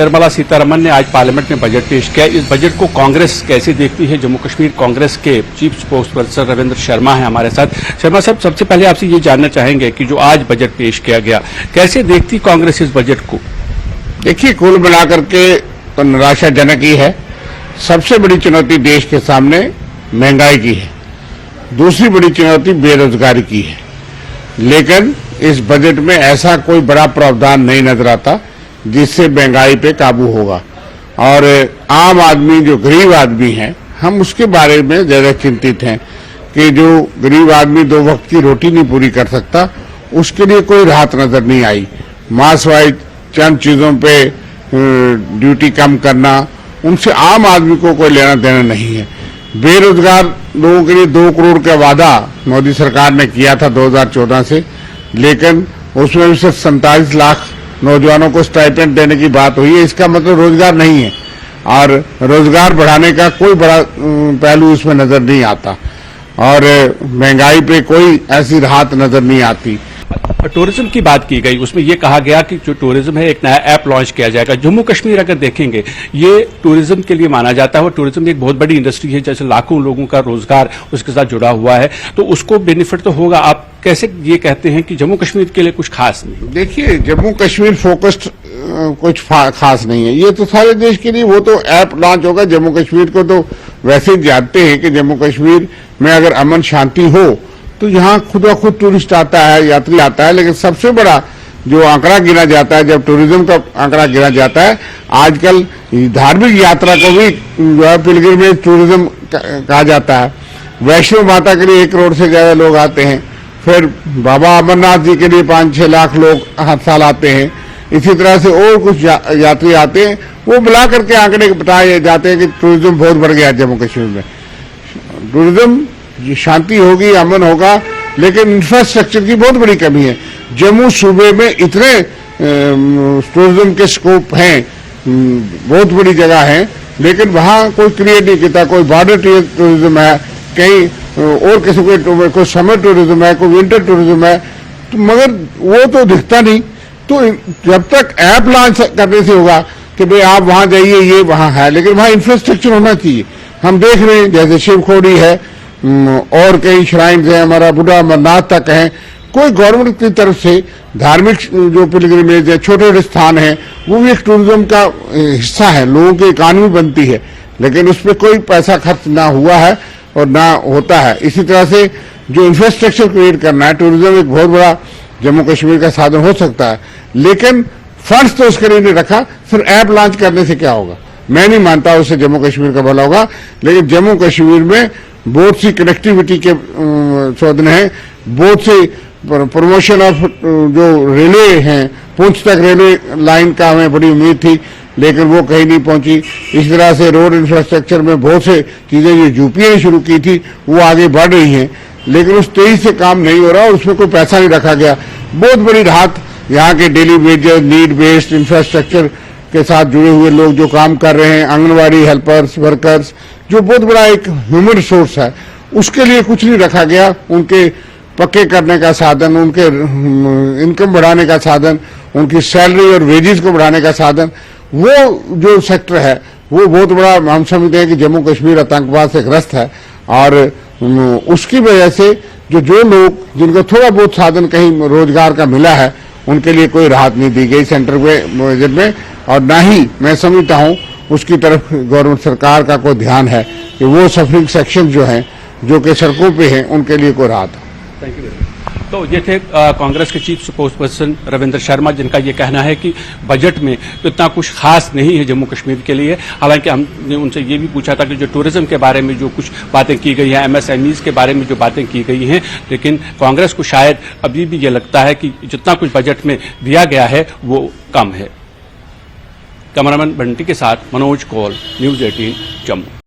निर्मला सीतारमण ने आज पार्लियामेंट में बजट पेश किया। इस बजट को कांग्रेस कैसे देखती है? जम्मू कश्मीर कांग्रेस के chief spokes person Ravindra Sharma हैं हमारे साथ। शर्मा साहब, सबसे पहले आपसे ये जानना चाहेंगे कि जो आज बजट पेश किया गया, कैसे देखती कांग्रेस इस बजट को? देखिए, कुल मिलाकर के तो निराशाजनक ही है। सबसे बड़ी चुनौती देश के सामने महंगाई की है, दूसरी बड़ी चुनौती बेरोजगारी की है। लेकिन इस बजट में ऐसा कोई बड़ा प्रावधान नहीं नजर आता जिससे महंगाई पे काबू होगा। और आम आदमी, जो गरीब आदमी है, हम उसके बारे में ज्यादा चिंतित हैं कि जो गरीब आदमी 2 वक्त की रोटी नहीं पूरी कर सकता, उसके लिए कोई राहत नजर नहीं आई। मास वाइज चंद चीजों पे ड्यूटी कम करना, उनसे आम आदमी को कोई लेना देना नहीं है। बेरोजगार लोगों के लिए 2 करोड़ का वादा मोदी सरकार ने किया था 2014 से, लेकिन उसमें भी सिर्फ 47 लाख नौजवानों को स्टाइपेंड देने की बात हुई है। इसका मतलब रोजगार नहीं है और रोजगार बढ़ाने का कोई बड़ा पहलू इसमें नजर नहीं आता और महंगाई पे कोई ऐसी राहत नजर नहीं आती। टूरिज्म की बात की गई, उसमें यह कहा गया कि जो टूरिज्म है, एक नया ऐप लॉन्च किया जाएगा। जम्मू कश्मीर अगर देखेंगे, ये टूरिज्म के लिए माना जाता है और टूरिज्म एक बहुत बड़ी इंडस्ट्री है, जैसे लाखों लोगों का रोजगार उसके साथ जुड़ा हुआ है, तो उसको बेनिफिट तो होगा। आप कैसे ये कहते हैं कि जम्मू कश्मीर के लिए कुछ खास नहीं? देखिए, जम्मू कश्मीर फोकस्ड कुछ खास नहीं है, ये तो सारे देश के लिए। वो तो ऐप लॉन्च होगा। जम्मू कश्मीर को तो वैसे ही जानते हैं कि जम्मू कश्मीर में अगर अमन शांति हो तो यहाँ खुदा खुद टूरिस्ट आता है, यात्री आता है। लेकिन सबसे बड़ा जो आंकड़ा गिना जाता है, जब टूरिज्म का आंकड़ा गिना जाता है, आजकल धार्मिक यात्रा को भी जो है पिलग्रिमेज टूरिज्म कहा जाता है। वैष्णो माता के लिए 1 करोड़ से ज्यादा लोग आते हैं। फिर बाबा अमरनाथ जी के लिए 5-6 लाख लोग हर साल आते हैं। इसी तरह से और कुछ यात्री आते हैं। वो मिला करके आंकड़े बताए जाते हैं कि टूरिज्म बहुत बढ़ गया जम्मू कश्मीर में। टूरिज्म शांति होगी, अमन होगा, लेकिन इंफ्रास्ट्रक्चर की बहुत बड़ी कमी है। जम्मू सूबे में इतने टूरिज्म के स्कोप हैं, बहुत बड़ी जगह है, लेकिन वहां कोई क्रिएट नहीं किया। कोई बॉर्डर टूरिज्म है, कहीं और किसी कोई समर टूरिज्म है, कोई विंटर टूरिज्म है, तो मगर वो तो दिखता नहीं। तो जब तक ऐप लॉन्च करने से होगा कि भाई आप वहां जाइए, ये वहां है, लेकिन वहां इंफ्रास्ट्रक्चर होना चाहिए। हम देख रहे हैं जैसे शिवखोड़ी है और कई श्राइन्स हैं, हमारा बुढ़ा अमरनाथ तक है। कोई गवर्नमेंट की तरफ से धार्मिक जो पिलग्रिमेज है, छोटे छोटे स्थान है, वो भी एक टूरिज्म का हिस्सा है, लोगों की इकॉनमी बनती है, लेकिन उस पर कोई पैसा खर्च ना हुआ है और ना होता है। इसी तरह से जो इंफ्रास्ट्रक्चर क्रिएट करना है, टूरिज्म एक बहुत बड़ा जम्मू कश्मीर का साधन हो सकता है, लेकिन फंड्स तो उसके लिए नहीं रखा। सिर्फ ऐप लॉन्च करने से क्या होगा? मैं नहीं मानता उससे जम्मू कश्मीर का भला होगा। लेकिन जम्मू कश्मीर में बहुत सी कनेक्टिविटी के शोधन है, बहुत सी प्रमोशन ऑफ जो रेलवे हैं, पुंछ तक रेलवे लाइन का हमें बड़ी उम्मीद थी, लेकिन वो कहीं नहीं पहुंची। इस तरह से रोड इंफ्रास्ट्रक्चर में बहुत से चीजें जो यूपीए ने शुरू की थी वो आगे बढ़ रही हैं, लेकिन उस तेजी से काम नहीं हो रहा, उसमें कोई पैसा नहीं रखा गया। बहुत बड़ी राहत यहाँ के daily wages, need based infrastructure के साथ जुड़े हुए लोग जो काम कर रहे हैं, आंगनवाड़ी हेल्पर्स, वर्कर्स, जो बहुत बड़ा एक ह्यूमन रिसोर्स है, उसके लिए कुछ नहीं रखा गया। उनके पक्के करने का साधन, उनके इनकम बढ़ाने का साधन, उनकी सैलरी और वेजेस को बढ़ाने का साधन, वो जो सेक्टर है वो बहुत बड़ा हम समझते हैं कि जम्मू कश्मीर आतंकवाद से ग्रस्त है। और उसकी वजह से जो लोग जिनको थोड़ा बहुत साधन कहीं रोजगार का मिला है, उनके लिए कोई राहत नहीं दी गई सेंटर बजट में, और ना ही मैं समझता हूं उसकी तरफ गवर्नमेंट सरकार का कोई ध्यान है कि वो सफरिंग सेक्शन जो हैं, जो कि सड़कों पे हैं, उनके लिए कोई राहत हो। Thank you. तो ये थे कांग्रेस के chief spokes person Ravindra Sharma, जिनका ये कहना है कि बजट में इतना कुछ खास नहीं है जम्मू कश्मीर के लिए। हालांकि हमने उनसे ये भी पूछा था कि जो टूरिज्म के बारे में जो कुछ बातें की गई हैं, एमएसएमईज के बारे में जो बातें की गई हैं, लेकिन कांग्रेस को शायद अभी भी ये लगता है कि जितना कुछ बजट में दिया गया है वो कम है। कैमरामैन बंटी के साथ मनोज कौल, न्यूज़ 18 जम्मू।